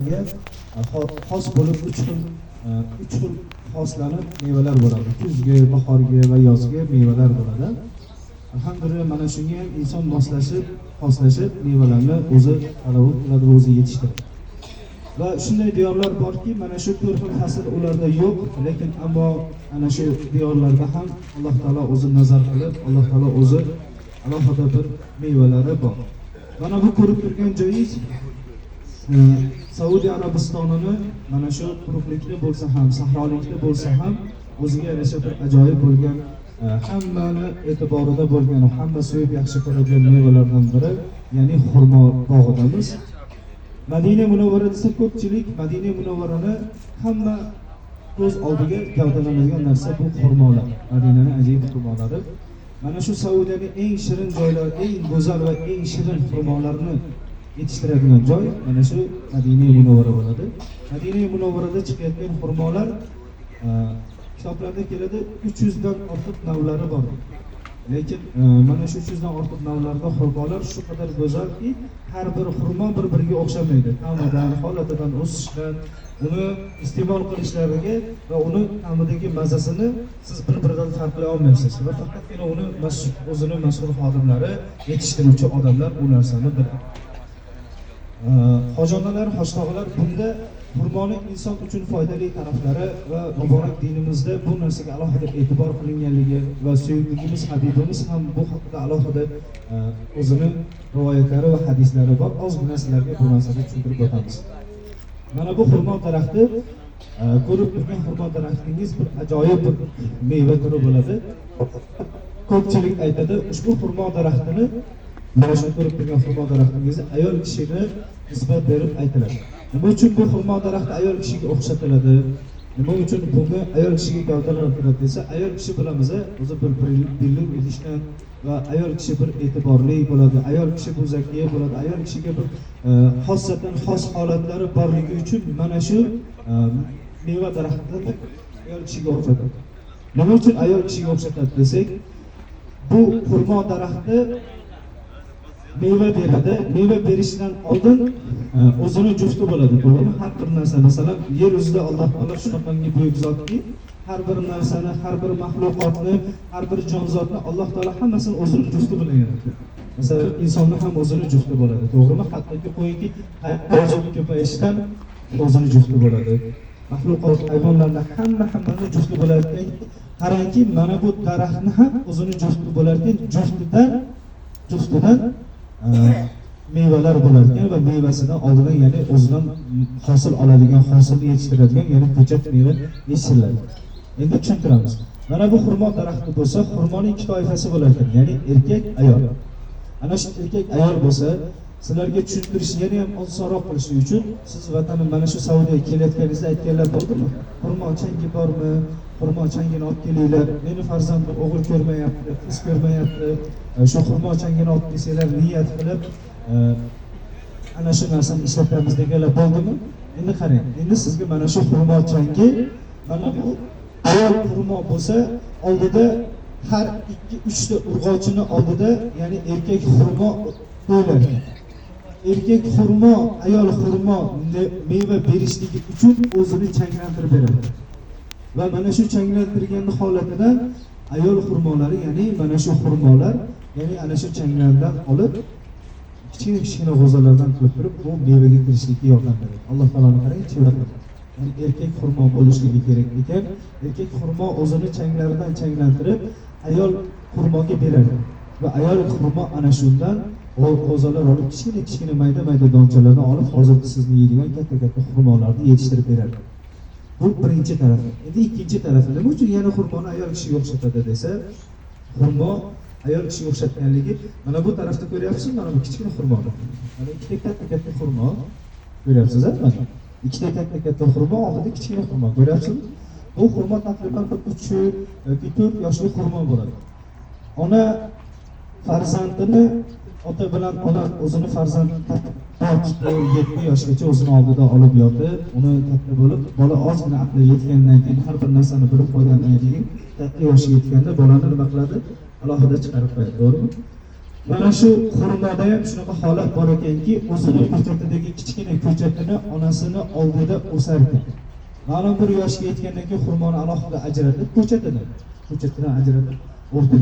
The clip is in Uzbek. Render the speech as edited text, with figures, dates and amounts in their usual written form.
xos bo'lib uch xil xoslanib mevalar bo'ladi. Kuzgi, bahorgi va yozgi mevalar bo'ladi. Alhamdulillah mana shunga ham inson xoslashib mevalarni o'zi talab qiladi, o'zi yetishtiradi. Va shunday diyorlar borki, mana shu 4 xil fasl ularda yo'q, lekin ammo ana shu diyorlarda ham Alloh taolo o'zi nazar qilib, Alloh taolo o'zi alohida bir mevalari bor. Mana bu ko'rib turgan joyingiz Saudiya Arabistonini mana shu quruqlikda bo'lsa ham, sahrolikda bo'lsa ham o'ziga yarasha bir ajoyib bo'lgan, hammani e'tiborida bo'lgan, hamma sevib yaxshi ko'radigan mevalardan biri, ya'ni xurmo bog'idamiz. Madina Munawvara desa ko'pchilik Madina Munawvarani hamma ko'z oldiga gavdalanadigan narsa bu xurmolar. Madinaning ajoyib xurmolari. Mana shu Saudiyaning eng shirin joylari, eng go'zal va eng shirin xurmolarni yetishtiradigan joy mana shu Madina Munawvara bo'ladi. Madina Munawvarada chiqayotgan xurmolar kitoblarda keladi 300 dan ortiq navlari bor. Lekin mana shu 300 dan ortiq navlarda xurmolar shu qadar go'zalki, har bir xurmo bir-biriga o'xshamaydi. Ta'midan, holatidan, o'sishidan, uni iste'mol qilishlariga va uni ta'midagi mazasini siz bir-biridan farqlay olmaysiz. Va faqatgina uni o'zini mas'ul xodimlari, yetishtiruvchi odamlar bu narsani biladi. Hojonalar, hoshtoqalar bunda xurmoning inson uchun foydali taraflari va muborak dinimizda bu narsaga alohida e'tibor qilinganligi va suyukligimiz Habibimiz ham bu haqida alohida o'zini rivoyatlari va hadislari bor. Ozgina sizlarga bu narsani tushuntirib o'tamiz. Mana bu xurmo daraxti, ko'rib turgan xurmo daraxtingiz bir ajoyib bir meva turi bo'ladi. Ko'pchilik aytadi, ushbu xurmo daraxtini mana shu ko'rib turgan xurmo daraxtingizni ayol kishiga nisbat berib aytiladi. Nima uchun bu xurmo daraxti ayol kishiga o'xshatiladi? Nima uchun bunga ayol kishiga gavdalantiriladi desa, ayol kishi bilamiz, o'zi bir birlik idishdan va ayol kishi bir e'tiborli bo'ladi, ayol kishi bu zakiya bo'ladi, ayol kishiga bir xosatan xos holatlari borligi uchun mana shu meva daraxtini ayol kishiga o'xshatadi. Nima uchun ayol kishiga o'xshatadi desak, bu xurmo daraxti meva beradi. Meva berishidan oldin o'zini jufti bo'ladi. To'g'rimi? Har bir narsa, masalan, yer yuzida Alloh taolo shunaqangi buyuk zotki, har bir narsani, har bir mahluqotni, har bir jonzotni Alloh taolo hammasini o'zini jufti bilan yaratdi. Masalan, insonni ham o'zini jufti bo'ladi. To'g'rimi? Hattoki qo'yinki hayvonlar ko'payishidan o'zini jufti bo'ladi. Mahluqot, hayvonlarning hammani jufti bo'larkan, qarangki, mana bu daraxtni ham o'zini jufti bo'larkan, juftidan mevalar bo'larkan va mevasidan oldidan, ya'ni o'zidan hosil oladigan, hosilni yetishtiradigan, ya'ni ko'chat meva yetishtiriladi. Endi tushuntiramiz. Mana bu xurmo daraxti bo'lsa, xurmoning ikki toifasi bo'lar ekan, ya'ni erkak, ayol. Ana shu erkak, ayol bo'lsa, sizlarga tushuntirish yana ham osonroq qilish uchun siz vatanni mana shu Saudiyaga kelayotganingizda aytganlar bo'ldimi? Xurmo changi bormi? Xurmo changini olib kelinglar. Meni farzandim o'g'il ko'rmayapti, qiz ko'rmayapti. Shu xurmo changini olib kelsanglar, niyat qilib ana shu narsani ishlatamiz deganlar bo'ldimi? Endi qarang. Endi sizga mana shu xurmo changi, mana bu ayol xurmo bo'lsa, oldida har 2-3 ta urg'ochini oldida, ya'ni erkak xurmo qo'yiladi. Erkak xurmo, ayol xurmo meva berishligi uchun o'zini changlantirib beradi. Va mana shu changlantirganning holatida ayol xurmolari, ya'ni mana shu xurmolar, ya'ni ana shu changlardan olib kichkina g'o'zalardan qilib turib bu mevaga kirishlikka yordam beradi. Alloh taoloning qarang, chiroqlar. Ya'ni erkak xurmo bo'lishligi kerak ekan. Erkak xurmo o'zini changlaridan changlantirib ayol xurmoga beradi. Va ayol xurmo ana shundan g'o'zalar olib kichkina mayda donchalardan olib hozirgi sizni yeydigan katta xurmolarni yetishtirib beradi. Bu birinchi tarafi. Endi ikkinchi tarafi, nima uchun yana xurmoni ayol kishiga o'xshatadi desa, xurmo ayol kishiga o'xshatganligi, mana bu tarafda ko'ryapsizmi? Mana bu kichkina xurmo. Mana ikkita katta xurmo ko'ryapsiz, mana. Ikkita katta xurmo, oldida kichkina xurmo ko'ryapsizmi? Bu xurmo taqriban 3 yoki 4 yoshli xurmo bo'ladi. Ona farzandini, ota bilan ona o'zini farzandini 7 yoshgacha o'zini oldida olib yotib, uni katta bo'lib, bola ozgina aqli yetgandan keyin, har bir narsani bilib qolgandan keyin, 7 yoshga yetganda bolani nima qiladi? Alohida chiqarib qo'yadi, to'g'rimi? Mana shu xurmoda ham shunaqa holat bor ekanki, o'zini ko'chatidagi kichkina ko'chatini onasini oldida o'sar ekan. Ma'lum bir yoshga yetgandan keyin xurmoni alohida ajratib, ko'chatini ajratib o'rtaga